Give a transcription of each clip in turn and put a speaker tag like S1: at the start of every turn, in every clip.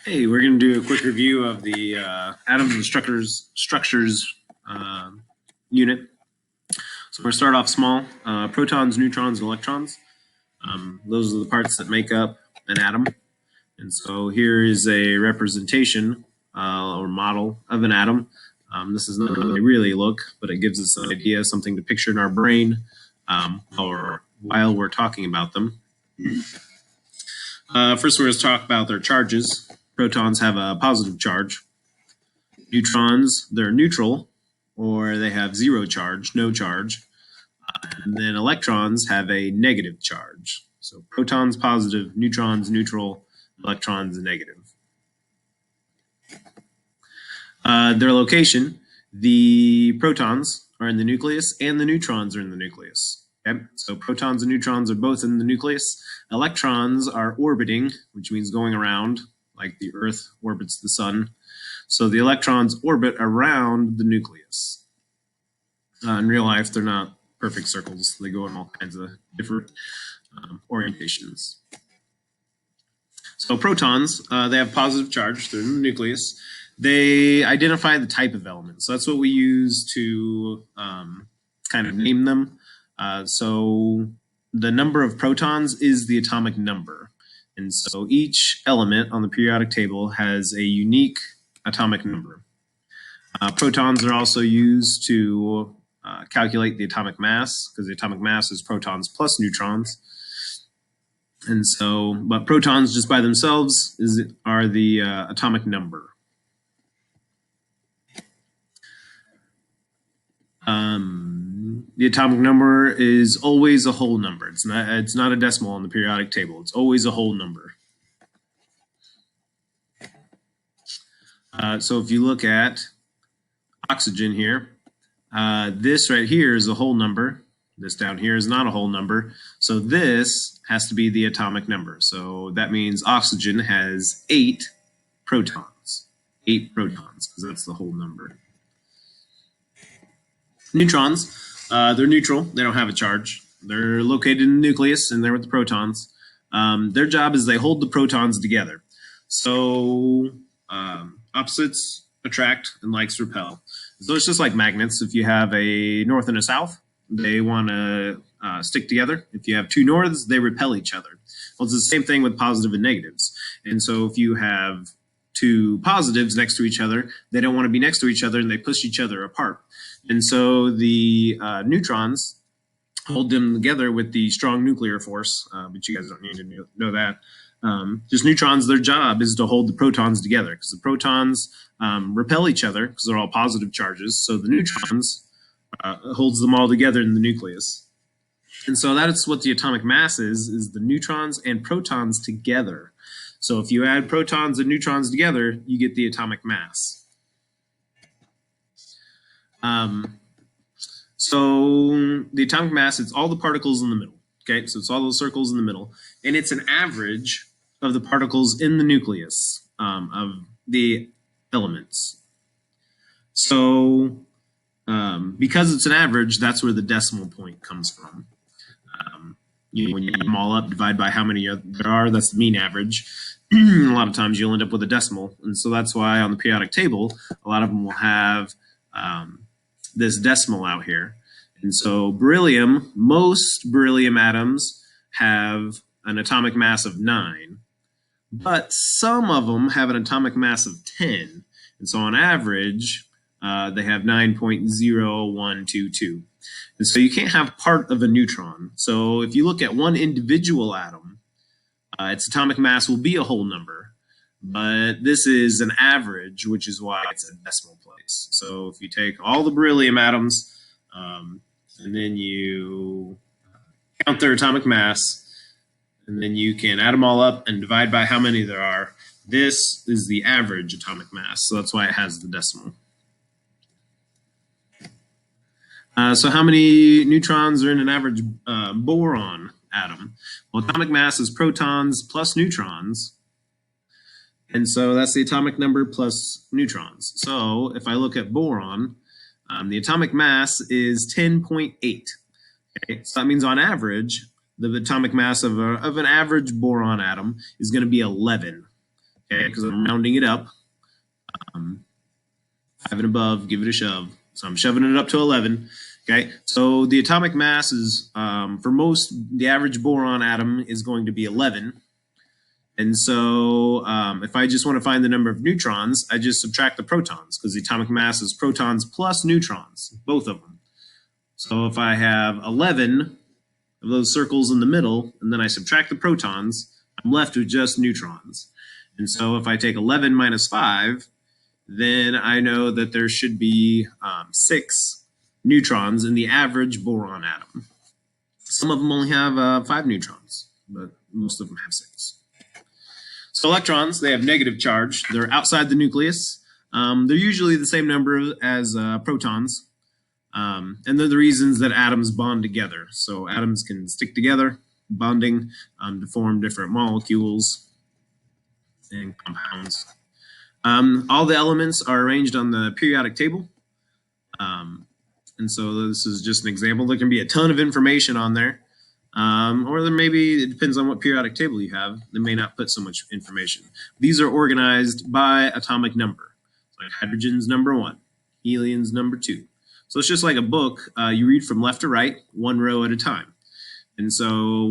S1: Hey, we're going to do a quick review of the atoms and structures unit. So we're going to start off small. Protons, neutrons, and electrons. Those are the parts that make up an atom. And so here is a representation or model of an atom. This is not how they really look, but it gives us an idea, something to picture in our brain while we're talking about them. First, we're going to talk about their charges. Protons have a positive charge. Neutrons, they're neutral, or they have zero charge, no charge. And then electrons have a negative charge. So protons positive, neutrons neutral, electrons negative. Their location, the protons are in the nucleus and the neutrons are in the nucleus. Okay? So protons and neutrons are both in the nucleus. Electrons are orbiting, which means going around, like the Earth orbits the sun. So the electrons orbit around the nucleus. In real life, they're not perfect circles. They go in all kinds of different orientations. So protons, they have positive charge. They're in the nucleus. They identify the type of element. So that's what we use to kind of name them. So the number of protons is the atomic number. And so each element on the periodic table has a unique atomic number. Protons are also used to calculate the atomic mass, because the atomic mass is protons plus neutrons. And so, but protons just by themselves are the atomic number. The atomic number is always a whole number. It's not a decimal on the periodic table. It's always a whole number. So if you look at oxygen here, this right here is a whole number. This down here is not a whole number. So this has to be the atomic number. So that means oxygen has 8 protons. 8 protons, because that's the whole number. Neutrons, they're neutral. They don't have a charge. They're located in the nucleus, and they're with the protons. Their job is they hold the protons together. So opposites attract and likes repel. So it's just like magnets. If you have a north and a south, they want to stick together. If you have two norths, they repel each other. Well, it's the same thing with positive and negatives. And so if you have two positives next to each other, they don't want to be next to each other and they push each other apart. And so the neutrons hold them together with the strong nuclear force, but you guys don't need to know that. Just neutrons, their job is to hold the protons together, because the protons repel each other because they're all positive charges. So the neutrons holds them all together in the nucleus. And so that's what the atomic mass is the neutrons and protons together. So if you add protons and neutrons together, you get the atomic mass. So the atomic mass, it's all the particles in the middle. Okay, so it's all those circles in the middle. And it's an average of the particles in the nucleus of the elements. So because it's an average, that's where the decimal point comes from. When you add them all up, divide by how many there are, that's the mean average. A lot of times you'll end up with a decimal. And so that's why on the periodic table, a lot of them will have this decimal out here. And so beryllium, most beryllium atoms have an atomic mass of 9, but some of them have an atomic mass of 10. And so on average, they have 9.0122. And so you can't have part of a neutron. So if you look at one individual atom, its atomic mass will be a whole number. But this is an average, which is why it's a decimal place. So if you take all the beryllium atoms and then you count their atomic mass, and then you can add them all up and divide by how many there are, this is the average atomic mass. So that's why it has the decimal. So how many neutrons are in an average boron atom? Well, atomic mass is protons plus neutrons. And so that's the atomic number plus neutrons. So if I look at boron, the atomic mass is 10.8. Okay? So that means on average, the atomic mass of an average boron atom is going to be 11. okay, because I'm rounding it up. 5 and above, give it a shove. So I'm shoving it up to 11. Okay, so the atomic mass is, for most, the average boron atom is going to be 11. And so if I just want to find the number of neutrons, I just subtract the protons, because the atomic mass is protons plus neutrons, both of them. So if I have 11 of those circles in the middle, and then I subtract the protons, I'm left with just neutrons. And so if I take 11 minus 5, then I know that there should be 6 neutrons in the average boron atom. Some of them only have 5 neutrons, but most of them have 6. So electrons, they have negative charge. They're outside the nucleus. They're usually the same number as protons. And they're the reasons that atoms bond together. So atoms can stick together, bonding to form different molecules and compounds. All the elements are arranged on the periodic table. And so this is just an example. There can be a ton of information on there. Or there maybe, it depends on what periodic table you have. They may not put so much information. These are organized by atomic number. Like hydrogen's number 1, helium's number 2. So it's just like a book. You read from left to right, one row at a time. And so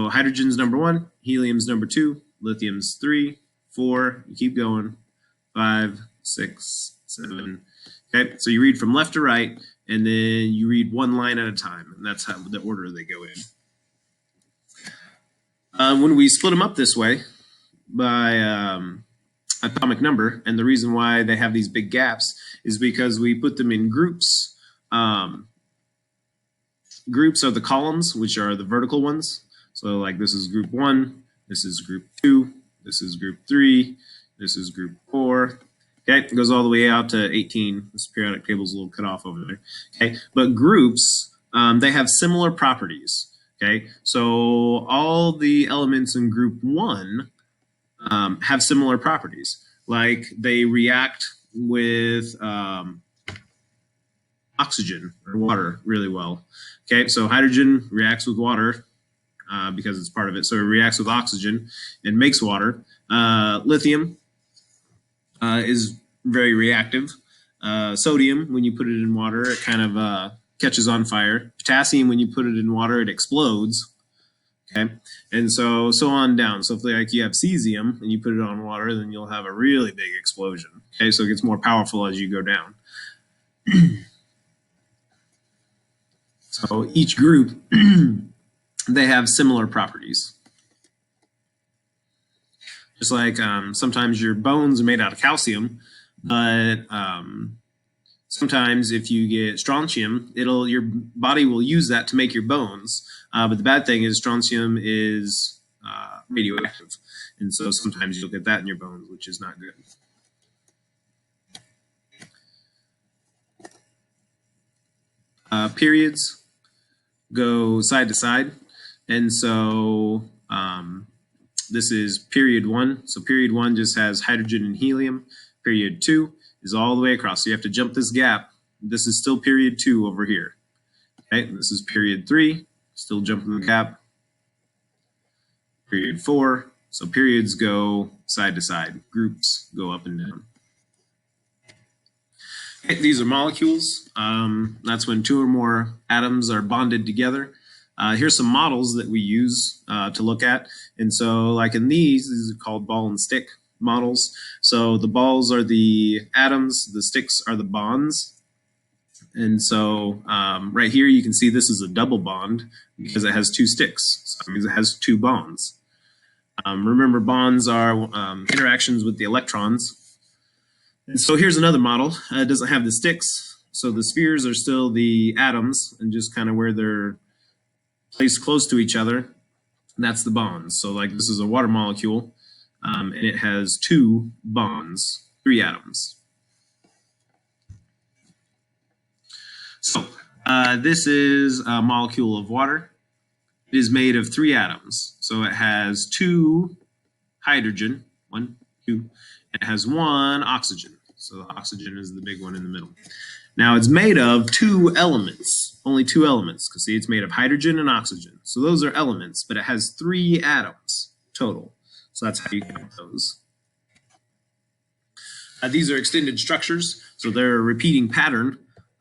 S1: hydrogen's number 1, helium's number 2, lithium's 3, 4, you keep going, 5, 6, 7. Okay, so you read from left to right, and then you read one line at a time, and that's how the order they go in. When we split them up this way by atomic number, and the reason why they have these big gaps is because we put them in groups. Groups are the columns, which are the vertical ones. So like this is group 1, this is group 2, this is group 3, this is group 4. Okay, it goes all the way out to 18. This periodic table is a little cut off over there. Okay, but groups, they have similar properties. Okay, so all the elements in group 1 have similar properties. Like they react with oxygen or water really well. Okay, so hydrogen reacts with water because it's part of it. So it reacts with oxygen and makes water. Lithium is very reactive. Sodium, when you put it in water, it kind of catches on fire. Potassium, when you put it in water, it explodes. Okay, and so on down. So if like you have cesium and you put it on water, then you'll have a really big explosion. Okay, so it gets more powerful as you go down. So each group, they have similar properties. Just like sometimes your bones are made out of calcium, but sometimes if you get strontium, your body will use that to make your bones. But the bad thing is strontium is radioactive, and so sometimes you'll get that in your bones, which is not good. Periods go side to side, and so this is period 1. So period 1 just has hydrogen and helium. Period 2 is all the way across. So you have to jump this gap. This is still period 2 over here. Okay, this is period 3, still jumping the gap. Period 4. So periods go side to side. Groups go up and down. Okay, these are molecules. That's when 2 or more atoms are bonded together. Here's some models that we use to look at. And so like in these are called ball and stick models. So the balls are the atoms, the sticks are the bonds. And so right here you can see this is a double bond because it has 2 sticks. So that means it has 2 bonds. Remember, bonds are interactions with the electrons. And so here's another model. It doesn't have the sticks. So the spheres are still the atoms and just kind of where they're placed close to each other. And that's the bonds. So like this is a water molecule and it has 2 bonds, 3 atoms. So this is a molecule of water. It is made of 3 atoms. So it has 2 hydrogen, 1, 2, and it has 1 oxygen. So the oxygen is the big one in the middle. Now it's made of 2 elements, only 2 elements, because see it's made of hydrogen and oxygen. So those are elements, but it has 3 atoms total. So that's how you count those. These are extended structures, so they're a repeating pattern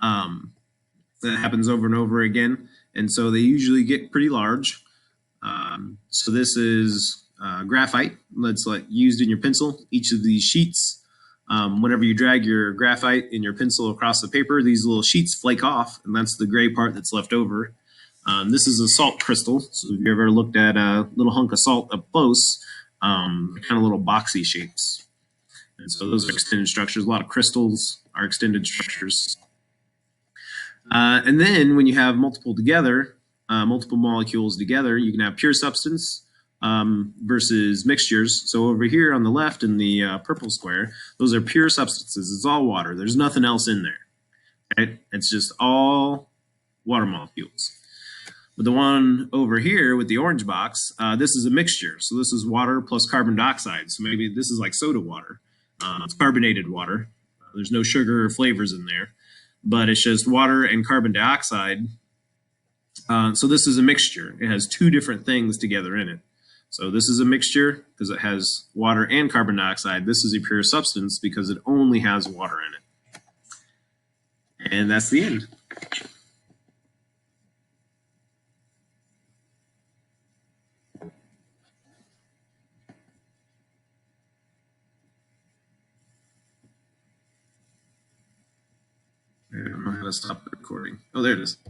S1: that happens over and over again, and so they usually get pretty large. So this is graphite that's like used in your pencil. Each of these sheets, whenever you drag your graphite in your pencil across the paper, these little sheets flake off, and that's the gray part that's left over. This is a salt crystal. So if you ever looked at a little hunk of salt up close, kind of little boxy shapes. And so those are extended structures. A lot of crystals are extended structures. And then when you have multiple molecules together, you can have pure substance versus mixtures. So over here on the left in the purple square, those are pure substances. It's all water. There's nothing else in there. Right? It's just all water molecules. But the one over here with the orange box, this is a mixture. So this is water plus carbon dioxide. So maybe this is like soda water. It's carbonated water. There's no sugar or flavors in there, but it's just water and carbon dioxide. So this is a mixture. It has two different things together in it. So this is a mixture because it has water and carbon dioxide. This is a pure substance because it only has water in it. And that's the end. I don't know how to stop the recording. Oh, there it is.